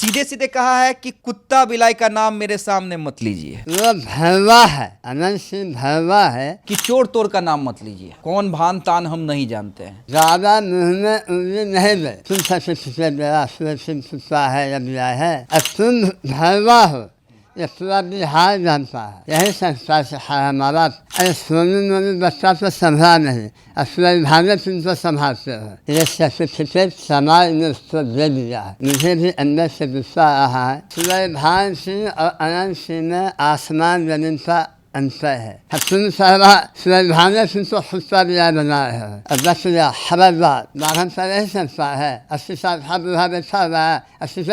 सीधे सीधे कहा है कि कुत्ता बिलाई का नाम मेरे सामने मत लीजिए। वो भरवा है, अनंत सिंह भरवा है। कि चोर तोर का नाम मत लीजिए। कौन भान तान हम नहीं जानते हैं। ज्यादा मुँह में उंगली नहीं दे। तुम सबसे पिछले मेरा सुरक्षित कुत्ता है या बिला है। अब तुम भरवा हो, ये पूरा बिहार जानता है। यही संस्कार से हमारा। अरे सोनू मोनू बच्चा तो संभला नहीं, अब सूरज भान में तुम तो संभालते हो। ये सर्टिफिकेट समाज ने उसको दे दिया है। मुझे भी अंदर से गुस्सा आ रहा है। सूरज भान सिंह और अनंत सिंह में आसमान जमीन का अंतर है। तुम सारा सूरज भान में तुम तो खुस्सा बिया बना रहे हो। अब बस खबरदार बारह पर यही संस्कार है। 80 साल बुढ़ा बैठा हुआ है, 80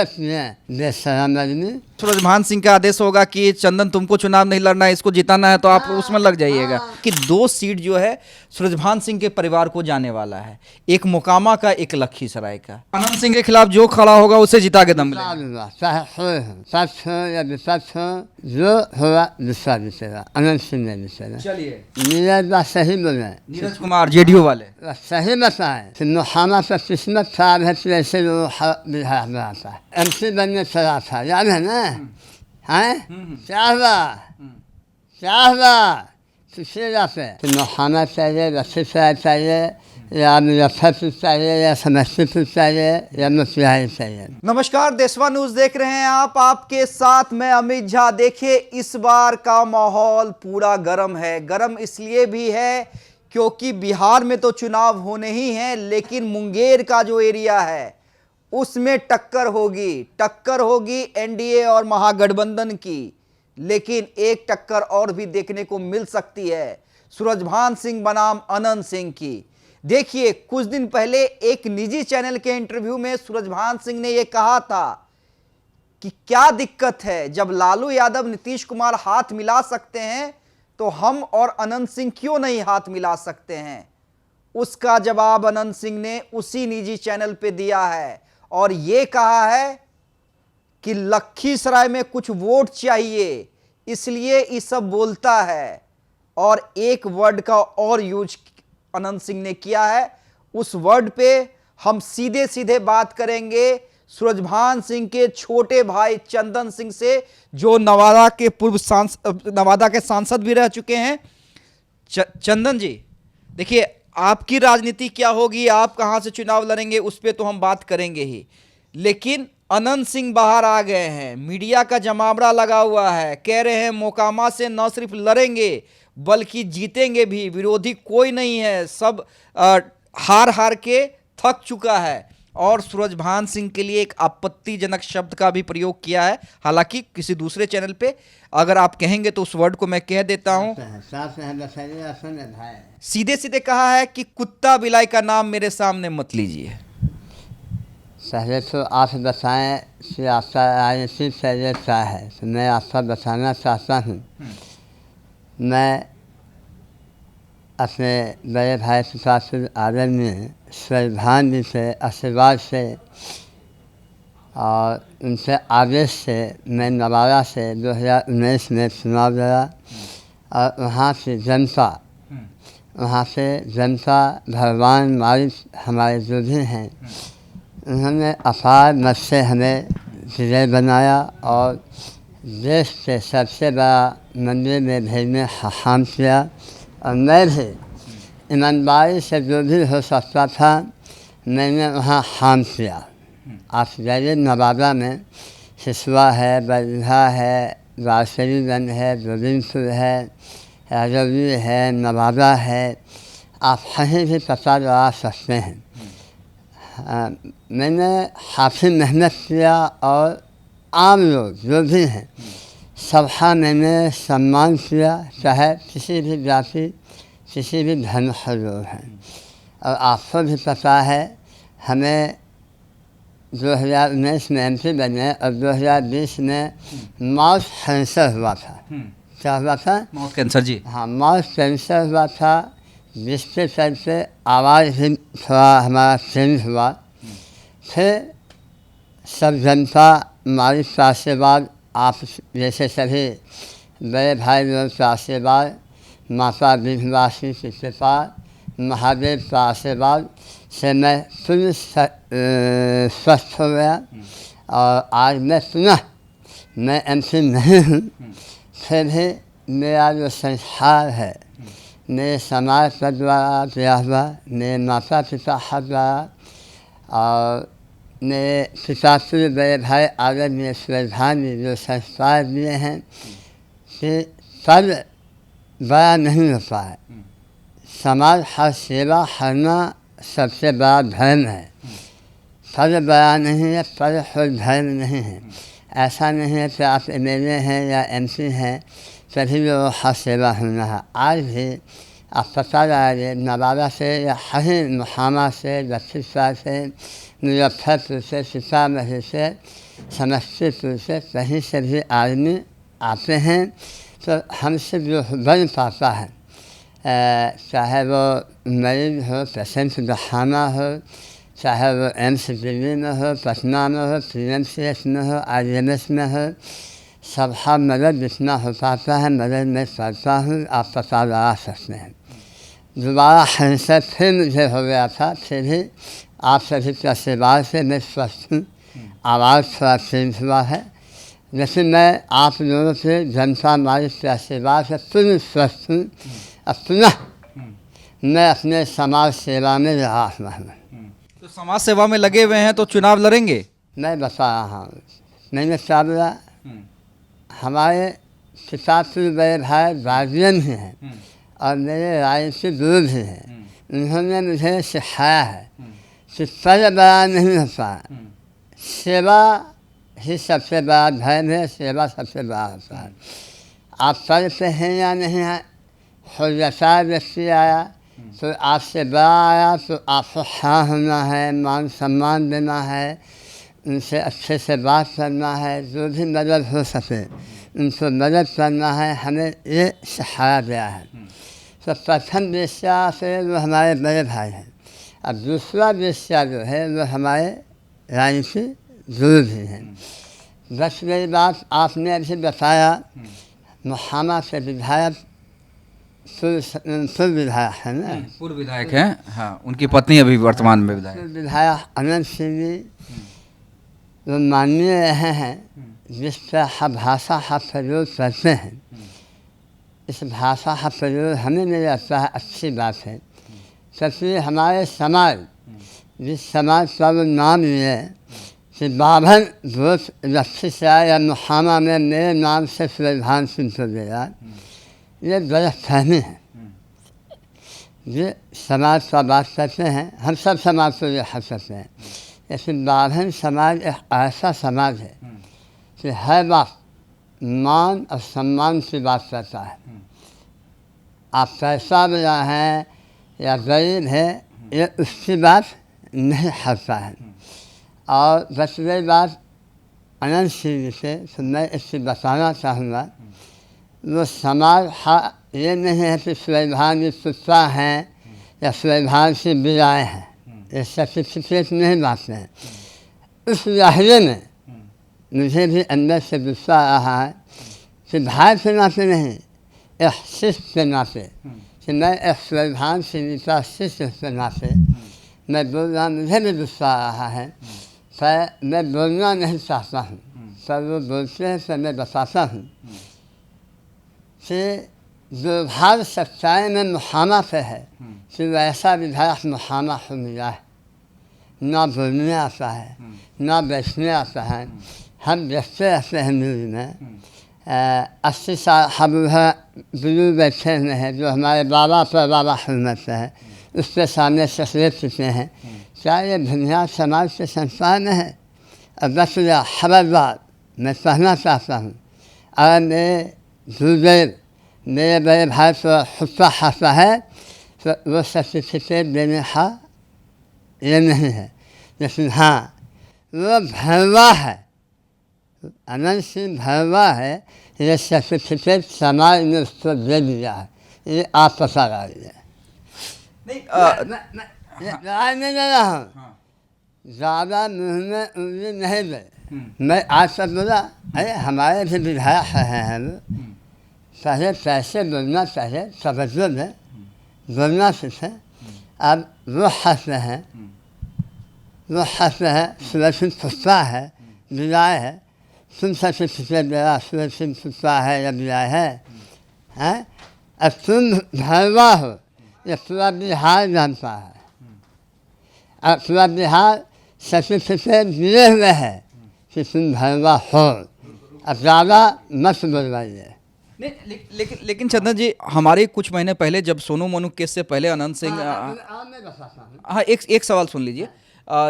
बेशरम आदमी। सूरजभान सिंह का आदेश होगा कि चंदन तुमको चुनाव नहीं लड़ना है, इसको जिताना है, तो आप उसमें लग जाइएगा। कि 2 सीट जो है सूरजभान सिंह के परिवार को जाने वाला है, एक मोकामा का, एक लखीसराय का। अनंत सिंह के खिलाफ जो खड़ा होगा उसे जिता के दम मिलेगा। जो होगा दूसरा जीतेगा, अनंत सिंह ने जीतेगा। चलिए, नीरज बात सही बोले, नीरज कुमार जेडीयू वाले सही बताए। मोकामा पर किस्मत खराब है तो ऐसे बिहार में आता है। MC बनने चला था, याद है ना? हैं क्या हुआ किसी पे मोकामा चाहिए, लखीसराय चाहिए, या मुजफ्फरपुर चाहिए, या समस्तीपुर चाहिए, या मोतिहारी चाहिए। नमस्कार, देशवा न्यूज देख रहे हैं आप, आपके साथ मैं अमित झा। देखिए, इस बार का माहौल पूरा गर्म है। गर्म इसलिए भी है क्योंकि बिहार में तो चुनाव होने ही हैं, लेकिन मुंगेर का जो एरिया है उसमें टक्कर होगी एनडीए और महागठबंधन की। लेकिन एक टक्कर और भी देखने को मिल सकती है सूरजभान सिंह बनाम अनंत सिंह की। देखिए, कुछ दिन पहले एक निजी चैनल के इंटरव्यू में सूरजभान सिंह ने यह कहा था कि क्या दिक्कत है, जब लालू यादव नीतीश कुमार हाथ मिला सकते हैं तो हम और अनंत सिंह क्यों नहीं हाथ मिला सकते हैं। उसका जवाब अनंत सिंह ने उसी निजी चैनल पे दिया है और यह कहा है कि लखीसराय में कुछ वोट चाहिए, इसलिए ये सब बोलता है। और एक वर्ड का और यूज अनंत सिंह ने किया है, उस वर्ड पे हम सीधे सीधे बात करेंगे सूरजभान सिंह के छोटे भाई चंदन सिंह से, जो नवादा के सांसद भी रह चुके हैं। चंदन जी, देखिए, आपकी राजनीति क्या होगी, आप कहां से चुनाव लड़ेंगे, उस पर तो हम बात करेंगे ही। लेकिन अनंत सिंह बाहर आ गए हैं, मीडिया का जमावड़ा लगा हुआ है, कह रहे हैं मोकामा से न सिर्फ लड़ेंगे बल्कि जीतेंगे भी, विरोधी कोई नहीं है, सब हार के थक चुका है। और सूरजभान सिंह के लिए एक आपत्तिजनक शब्द का भी प्रयोग किया है, हालांकि किसी दूसरे चैनल पे अगर आप कहेंगे तो उस वर्ड को मैं कह देता हूं। सीधे सीधे कहा है कि कुत्ता बिलाई का नाम मेरे सामने मत लीजिए। पहले तो आप बताएं कि आपका राजनीति चैनल क्या है, तो मैं आपका बताना चाहता हूँ। मैं अपने बड़े भाई प्रकाश आदम में सूरजभान जी से आशीर्वाद से और उनसे आदेश से मैं नवादा से 2019 में चुनाव लड़ा और वहाँ से जनता भगवान मालिक हमारे जो भी हैं, उन्होंने अपार मत से हमें विजय बनाया और देश के सबसे बड़ा मंदिर में भेजने काम किया। और मैं भी ईमानदारी से जो भी हो सकता था मैंने वहाँ काम किया। आप जाइए, नवादा में सिसवा है, बरधा है, राजशरीगंज है, गोविंदपुर है, राजौरी है, नवादा है, आप कहीं भी पता लगा सकते हैं। मैंने काफ़ी मेहनत किया और आम लोग जो भी हैं सबका मैंने सम्मान किया, चाहे किसी भी जाति किसी भी धर्म के लोग हैं। और आपको भी पता है, हमें 2019 में MP बने और 2020 में माउथ कैंसर हुआ था। क्या हुआ था? माउथ कैंसर जी। हाँ, माउथ कैंसर हुआ था, जिसके चलते आवाज़ भी थोड़ा हमारा चेंज हुआ। फिर सब जनता मालिक का आशीर्वाद, आप जैसे सभी बड़े भाई लोग का आशीर्वाद, माता विंध्यवासिनी की कृपा, महादेव का आशीर्वाद से मैं पूर्ण स्वस्थ हो गया और आज मैं पुनः मैं एमपी नहीं हूँ, फिर भी मेरा जो संस्कार है मेरे समाज के द्वारा दिया हुआ, मेरे माता पिता के द्वारा और मेरे पिता के बड़े भाई आदरणीय सुरभान जी जो संस्कार दिए हैं कि पद बड़ा नहीं होता है, समाज हर सेवा करना सबसे बड़ा धर्म है। पद बड़ा नहीं है, पद खुद धर्म नहीं है। ऐसा नहीं है कि आप MLA हैं या MP हैं तभी लोगों का सेवा होना है। आज भी आप पता लगाइए नवादा से या हर मुहामा से, लखीसराय से, मुजफ्फरपुर से, सीतामढ़ी से, समस्तीपुर से, कहीं से भी आदमी आते हैं तो हमसे जो बन पाता है, चाहे वो मरीज हो, पेशेंट दिखाना हो, चाहे वो एम्स दिल्ली में हो, पटना में हो, PMCH में हो, IMS में हो, सबका मदद जितना हो पाता है मदद मैं करता हूँ। आप पता लगा सकते हैं। दोबारा कैंसर फिर मुझे हो गया था, फिर भी आप सभी के आशीर्वाद से मैं स्वस्थ हूँ। आवाज़ थोड़ा चेंज हुआ है, लेकिन मैं आप लोगों से जनता मालिक के आशीर्वाद से पूर्ण स्वस्थ हूँ। अब पुनः मैं अपने समाज सेवा में लगा हुआ हूँ। तो समाज सेवा में लगे हुए हैं तो चुनाव लड़ेंगे? मैं बता रहा हूँ, मैंने क्या बोला, हमारे पिता के बड़े भाई गार्जियन भी हैं और मेरे राजनीतिक गुरु भी हैं। उन्होंने मुझे सिखाया है कि पद बड़ा नहीं होता, सेवा ही सबसे बड़ा धर्म है, सेवा सबसे बड़ा होता है। आप पद पे हैं या नहीं हैं, खुद व्यक्ति आया तो आपसे बड़ा आया तो आपको हाँ होना है, मान सम्मान देना है, उनसे अच्छे से बात करना है, जो भी मदद हो सके उनको मदद करना है। हमें ये सिखाया गया है। तो प्रथम वेश्या से वो हमारे बड़े भाई हैं, अब दूसरा वेश्या जो है वो हमारे राजनीतिक गुरु भी हैं। बस मेरी बात आपने अभी बताया, मुहामा से विधायक पूर्व विधायक है ना, पूर्व विधायक हैं, हाँ, उनकी पत्नी अभी वर्तमान में विधायक। विधायक अनंत सिंह जी वो माननीय रहे हैं, जिस तरह भाषा का प्रयोग करते हैं, इस भाषा का प्रयोग हमें नहीं लगता है अच्छी बात है। सबसे हमारे समाज, जिस समाज का वो नाम लिए कि बाभन वोट लखीसराय या मुहामा में मेरे नाम से सुरभान सिंह को दिया, ये गलतफहमी है। ये समाज का बात करते हैं, हम सब समाज को ये हक सकते हैं, लेकिन बाभन समाज एक ऐसा समाज है कि हर बात मान और सम्मान की बात करता है। आप पैसा वाला हैं या गरीब है, ये उसकी बात नहीं करता है। और बस ये बात अनंत सिंह से तो मैं इससे बताना चाहूँगा, वो समाज ये नहीं है कि सुरभान जी कुत्ता हैं या सुरभान से बिलाए हैं, ये सर्टिफिकेट नहीं बात है। उस लहजे में मुझे भी अंदर से गुस्सा आ रहा है कि भाई के नाते नहीं, एक शिष्य के नाते, कि मैं एक सुरभान सिंह का शिष्य के नाते मैं बोल रहा, मुझे भी गुस्सा आ रहा है, पर मैं बोलना नहीं चाहता हूँ। पर वो बोलते हैं तो मैं बताता हूँ कि दुर्भाग्य सच्चाई में मुहामा पे है कि वैसा विधायक मुहामा को मिला है, ना बोलने आता है, ना बैठने आता है। हम देखते रहते हैं न्यूज़ में 80 साल हम बुजुर्ग बैठे हुए हैं जो हमारे बाबा पर बाबा हुकूमत है, उसके सामने तस्वीर चुके हैं। क्या ये दुनिया समाज से संस्कार में है? अब बस खबरदार मैं कहना चाहता हूँ, अगर मेरे गुरुदेव मेरे बड़े भाई को खुदा खाता है तो वो सर्टिफिकेट देने का ये नहीं है, लेकिन हाँ वो भरवा है, अनंत सिंह भरवा है, ये सर्टिफिकेट समाज ने उसको दे दिया है। ये आप पता लगाइए। नहीं दे रहा हूँ, ज़्यादा मुँह में उंगली नहीं दे। मैं आज तक बोला, अरे हमारे भी विधायक हैं हम, पहले पैसे बोलना चाहिए, तवज्जो में बोलना सीखें। अब वो हंसते हैं, वो हंसते हैं, सुरक्षित खुशा है विदाई है, तुम सबसे पिछले मेरा सूरज सिंह सुता है या विदाई है, हैं? अब तुम भरवा हो, ये पूरा बिहार जानता है। अब पूरा बिहार सबसे पिछले मिले हुए है कि तुम भरवा हो। अब ज़्यादा मत बोलवाइए। नहीं, लेकिन चंदन जी, हमारे कुछ महीने पहले जब सोनू मोनू केस से पहले अनंत सिंह, हाँ, एक सवाल सुन लीजिए।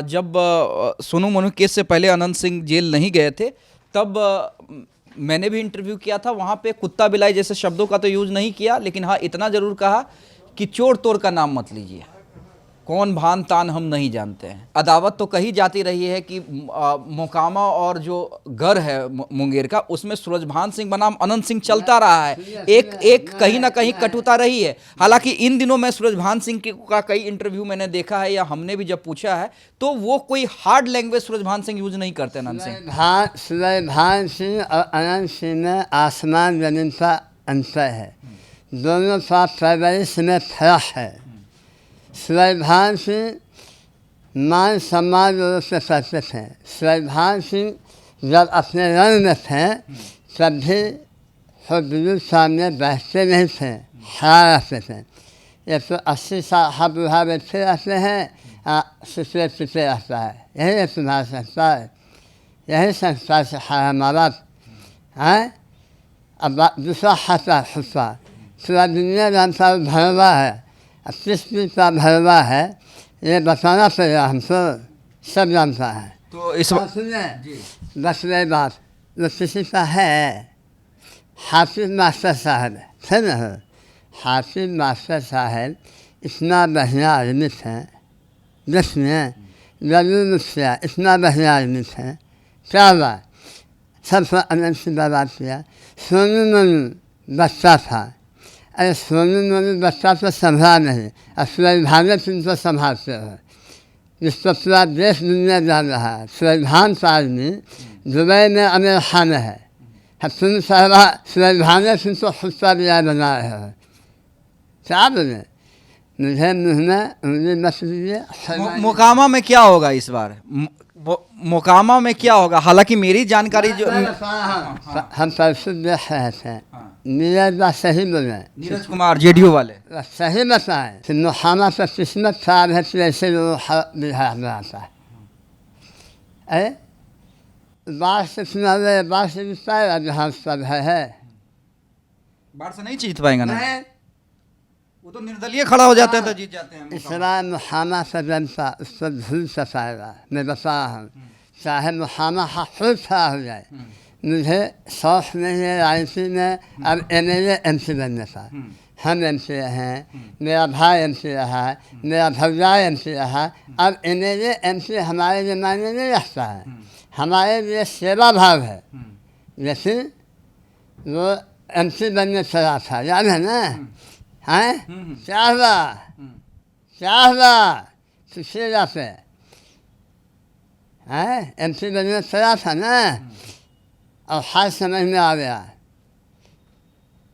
जब सोनू मोनू केस से पहले अनंत सिंह जेल नहीं गए थे, तब मैंने भी इंटरव्यू किया था। वहाँ पे कुत्ता बिलाई जैसे शब्दों का तो यूज़ नहीं किया, लेकिन हाँ इतना ज़रूर कहा कि चोर तोर का नाम मत लीजिए, कौन भान तान हम नहीं जानते हैं। अदावत तो कही जाती रही है कि मोकामा और जो घर है मुंगेर का, उसमें सूरजभान सिंह बनाम अनंत सिंह चलता रहा है। एक कहीं ना कहीं कटुता रही है। हालांकि इन दिनों मैं सूरजभान सिंह का कई इंटरव्यू मैंने देखा है, या हमने भी जब पूछा है, तो वो कोई hard language Surajbhan Singh use नहीं करते। अनंत सिंह, सूरजभान सिंह और अनंत सिंह में आसमान जमीन का अंतर है। दोनों का परवरिश में फर्क है। सूरजभान सिंह मान सम्मान लोगों से करते थे। सूरजभान सिंह जब अपने रंग में थे तब भी खुद सामने बैठते नहीं थे, खड़ा रखते थे। ये तो 80 साल हम बुढ़ा बैठे रहते हैं, सुचले पिछले रहता है। यही है तुम्हारा संस्कार, यही संस्कार से हमारा है। अब दूसरा हंसा खुशा पूरा दुनिया जानता भरवा है, अब किस चीज़ का भरवा है ये बताना पड़ेगा हमको, सब जानता है। तो इस सुनिए बस ये बात, जो किसी का है हाफिज मास्टर साहब थे ना, हाफिज मास्टर साहब इतना बढ़िया आदमी थे, जिसमें जरूर मुझसे इतना बढ़िया आदमी थे। क्या बात, सबसे अनंत से बात किया। सोनू मोनू बच्चा था, अरे सोनू मोनू बच्चा तो संभाला नहीं, और सूरजभान तुम तो संभालते हो, जिसको पूरा देश दुनिया जान रहा है। सूरजभान का आदमी दुबई में अमीर खान है, तुम सारा सूरजभान तुम तो खुद का बिया बना रहे हो। क्या बोले, मुझे मुँह में उंगली मत दीजिए। मोकामा में क्या होगा इस बार, मोकामा में क्या होगा? हालांकि मेरी जानकारी जो हम परसों देख रहे थे, नीरज बात सही बोले, नीरज कुमार जेडीयू वाले सही बताए कि मोकामा पर किस्मत खराब है, तो ऐसे लोग बिहार में आता है। अरे बाढ़ से सुना रहे, बाढ़ से जीत पाएगा जहाँ सब है, बाढ़ से नहीं जीत पाएगा ना, वो तो निर्दलीय खड़ा हो जाते हैं तो जीत जाते हैं। इस बार मोकामा से जनता उस पर भूल सकाएगा। मैं बता रहा हूँ, चाहे मोकामा खुद खड़ा हो जाए, मुझे शौक नहीं है राजनीति में अब MLA MC बनने का। हम MC हैं, मेरा भाई MC रहा है, मेरा भौजाई MC रहा। अब MLA MC हमारे ज़माने नहीं रखता है, हमारे लिए सेवा भाव है। लेकिन वो MC बनने चला था, याद है ना, हैं? क्या हुआ, क्या हुआ पिछले जाते हैं MC बनने चला था ना, और हाल समझ में आ गया।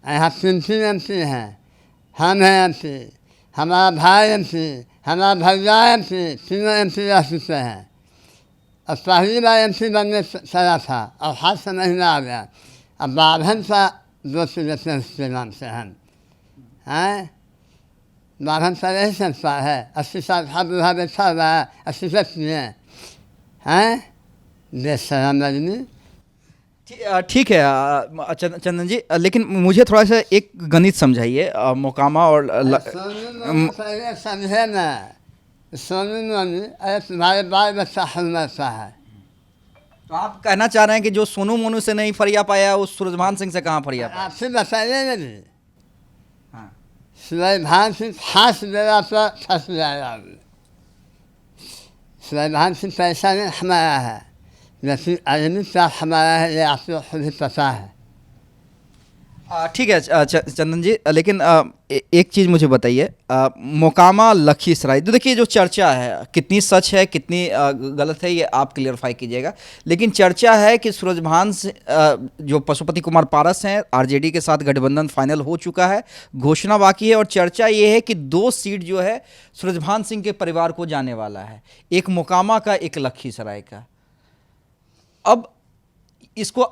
यहाँ 3 MC हैं, हम हैं MC, हमारा भाई MC, हमारा भौजाई MC, तीनों MC रह चुके हैं। और पहली बार MC बनने चला था और हाल समझ में आ गया। अब बाभन का दोस्त लेते हैं उसके नाम से हम हैं, बाभन का यही संस्कार है। 80 साल था बुढ़ा बैठा हुआ है, 80 में हैं बेशरम आदमी। ठीक है चंदन जी, लेकिन मुझे थोड़ा सा एक गणित समझाइए मोकामा और समझे ना, सोनू मोनू अरे तुम्हारे बाल बच्चा हमेशा है। तो आप कहना चाह रहे हैं कि जो सोनू मोनू से नहीं फरिया पाया वो सूरजभान सिंह से कहाँ फरिया पाया? आपसे बताइए ना जी, हाँ। सूरजभान सिंह फांस देगा तो फंस जाएगा। सूरजभान सिंह पैसा नहीं हमारा है, लेकिन आदमी का हमारा है, ये आपको खुद ही पता है। ठीक है चंदन जी, लेकिन एक चीज़ मुझे बताइए, मोकामा लखीसराय, तो देखिए जो चर्चा है कितनी सच है कितनी गलत है ये आप क्लियरफाई कीजिएगा, लेकिन चर्चा है कि सूरजभान से जो पशुपति कुमार पारस हैं आरजेडी के साथ गठबंधन फाइनल हो चुका है, घोषणा बाकी है, और चर्चा ये है कि 2 सीट जो है सूरजभान सिंह के परिवार को जाने वाला है, एक मोकामा का एक लखीसराय का। अब इसको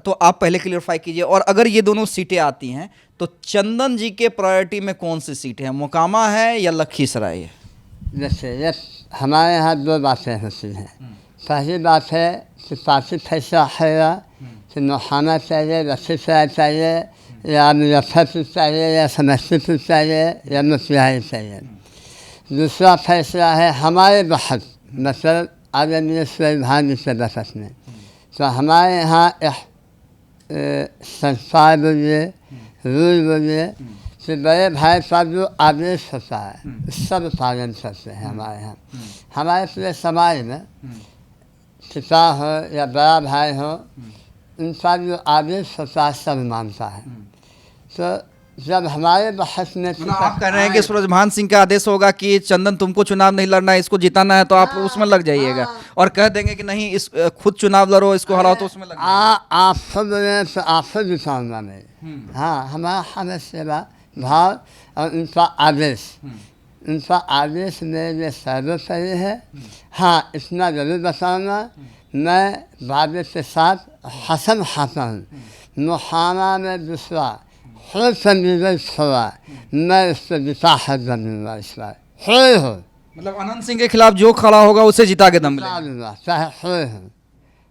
तो आप पहले क्लियरफाई कीजिए, और अगर ये दोनों सीटें आती हैं तो चंदन जी के प्रायोरिटी में कौन सी सीट है, मोकामा है या लखीसराय है? जैसे ये हमारे यहाँ दो बातें होती हैं। पहली बात है कि पार्टी फैसला है कि मोकामा चाहिए, लखीसराय चाहिए, या मुजफ्फरपुर चाहिए, या समस्तीपुर चाहिए, या मोतिहारी चाहिए। दूसरा फैसला है हमारे बहस, मतलब आदरणीय सुरजभान जी के बहस में। तो हमारे यहाँ एक संस्कार बोलिए, रूल बोलिए, तो बड़े भाई साहब जो आदेश होता है सब पालन करते हैं हमारे यहाँ। हमारे पूरे समाज में पिता हो या बड़ा भाई हो, उनका जो आदेश होता है सब मानता है। तो जब हमारे बहस में आप कह रहे हैं कि सूरजभान सिंह का आदेश होगा कि चंदन तुमको चुनाव नहीं लड़ना है, इसको जिताना है, तो आप उसमें लग जाइएगा, और कह देंगे कि नहीं इस खुद चुनाव लड़ो, इसको हराओ, तो उसमें लग आप सब बोले तो आप सब जिताऊंगा मैं। हाँ, हमारा हमें सेवा भाव और उनका आदेश मेरे लिए सर्वोपरि है। हाँ, इतना जरूर बताऊंगा, मैं वादे के साथ हसन खाता हूँ। मोकामा में दूसरा खुद संजीवन छोड़ा, मैं उस पर विशाखत बनूंगा इस बार, खुद हो। मतलब अनंत सिंह के खिलाफ जो खड़ा होगा उसे जिता के दम लेंगे। दूंगा, चाहे खुद हो,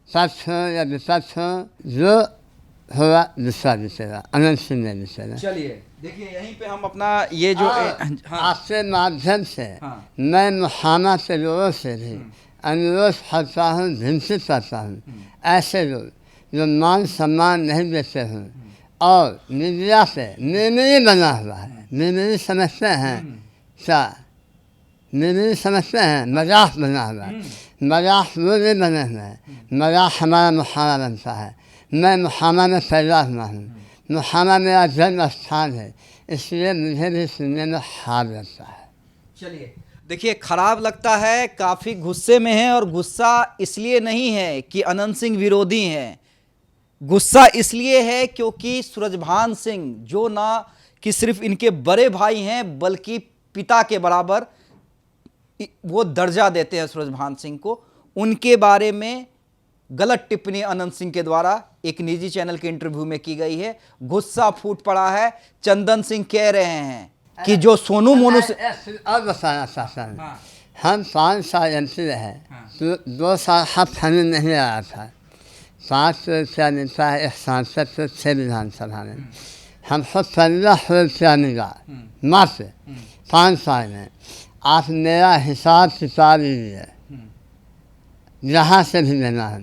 सच हो या विपक्ष हो, जो होगा दूसरा जीतेगा, अनंत सिंह ने जीतेगा। चलिए देखिए, यहीं पे हम अपना ये जो आपके माध्यम से हाँ। मैं मोकामा के लोगों से भी अनुरोध करता हूँ, विनती करता हूँ, ऐसे लोग जो मान सम्मान नहीं देते हों और मीडिया पे मेमोरी बना हुआ है, मेमोरी समझते हैं क्या, मेमोरी समझते हैं, मजाक बना हुआ है, मजाक वो नहीं बने हुए हैं, मजाक हमारा मोकामा बनता है। मैं मोकामा में पैदा हुआ हूँ, मोकामा मेरा जन्म स्थान है, इसलिए मुझे भी सुनने में खराब लगता है। चलिए देखिए, खराब लगता है, काफ़ी गुस्से में है, और गुस्सा इसलिए नहीं है कि अनंत सिंह विरोधी हैं, गुस्सा इसलिए है क्योंकि सूरजभान सिंह जो ना कि सिर्फ इनके बड़े भाई हैं बल्कि पिता के बराबर वो दर्जा देते हैं सूरजभान सिंह को, उनके बारे में गलत टिप्पणी अनंत सिंह के द्वारा एक निजी चैनल के इंटरव्यू में की गई है। गुस्सा फूट पड़ा है। चंदन सिंह कह रहे हैं कि जो सोनू मोनू से अब बताना चाहता हूँ, हम 5 साल एमपी रहे, तो 2 साल हाथ फंड नहीं आया था, 5 रुपया मिलता है एक सांसद से 6 विधानसभा में, हमको 15 रुपया मिला मात्र 5 साल में। आप मेरा हिसाब किताब लीजिए, जहाँ से भी लेना है,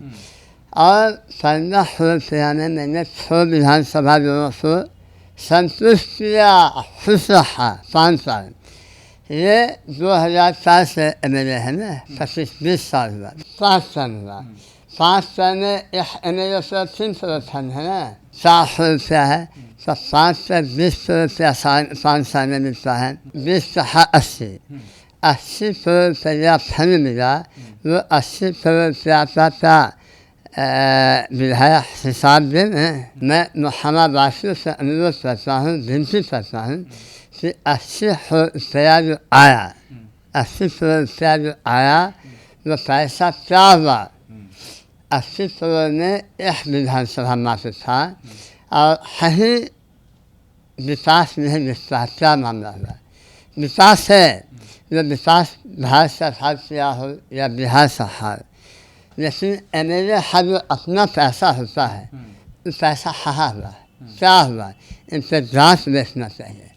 और 15 रुपया में मैंने 6 विधानसभा लोगों को संतुष्ट किया, खुश रहा 5 साल। ये 2004 से एमएलए है ना, 25-20 साल हुआ, 5 साल हुआ, 5 साल में एक एमएलए से 300 फंड है ना, 400 रुपया है, तो 5 से 20 रुपया 5 साल में मिलता है, 20 से 80 रुपया फंड मिला, वो 80 रुपया का विधायक हिसाब दें। मैं मोकामा वासियों से अनुरोध करता हूँ, विनती करता हूँ कि 80 रुपया जो आया, 80 रुपया जो आया, वो पैसा क्या हुआ? 80 करोड़ में एक विधानसभा मात्र था, और कहीं विकास नहीं दिखता, क्या मामला हुआ? विकास है, जो विकास भारत सरकार किया हो या बिहार सरकार, लेकिन एमएलए का जो अपना पैसा होता है, वो पैसा कहाँ हुआ, क्या हुआ? इन पर जाँच बैठना चाहिए।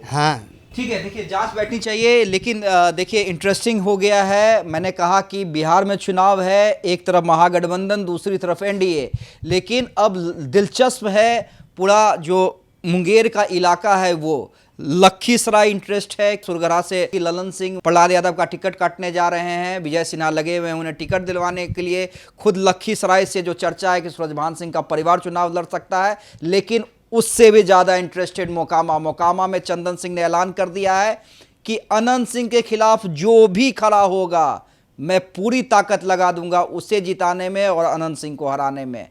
हाँ ठीक है, देखिए जांच बैठनी चाहिए, लेकिन देखिए इंटरेस्टिंग हो गया है। मैंने कहा कि बिहार में चुनाव है, एक तरफ महागठबंधन, दूसरी तरफ एनडीए, लेकिन अब दिलचस्प है पूरा जो मुंगेर का इलाका है, वो लखीसराय इंटरेस्ट है। सुरगरा से ललन सिंह प्रहलाद यादव का टिकट काटने जा रहे हैं, विजय सिन्हा लगे हुए हैं उन्हें टिकट दिलवाने के लिए। खुद लखीसराय से जो चर्चा है कि सूरजभान सिंह का परिवार चुनाव लड़ सकता है, लेकिन उससे भी ज़्यादा इंटरेस्टेड मोकामा में चंदन सिंह ने ऐलान कर दिया है कि अनंत सिंह के खिलाफ जो भी खड़ा होगा मैं पूरी ताकत लगा दूंगा उसे जिताने में और अनंत सिंह को हराने में।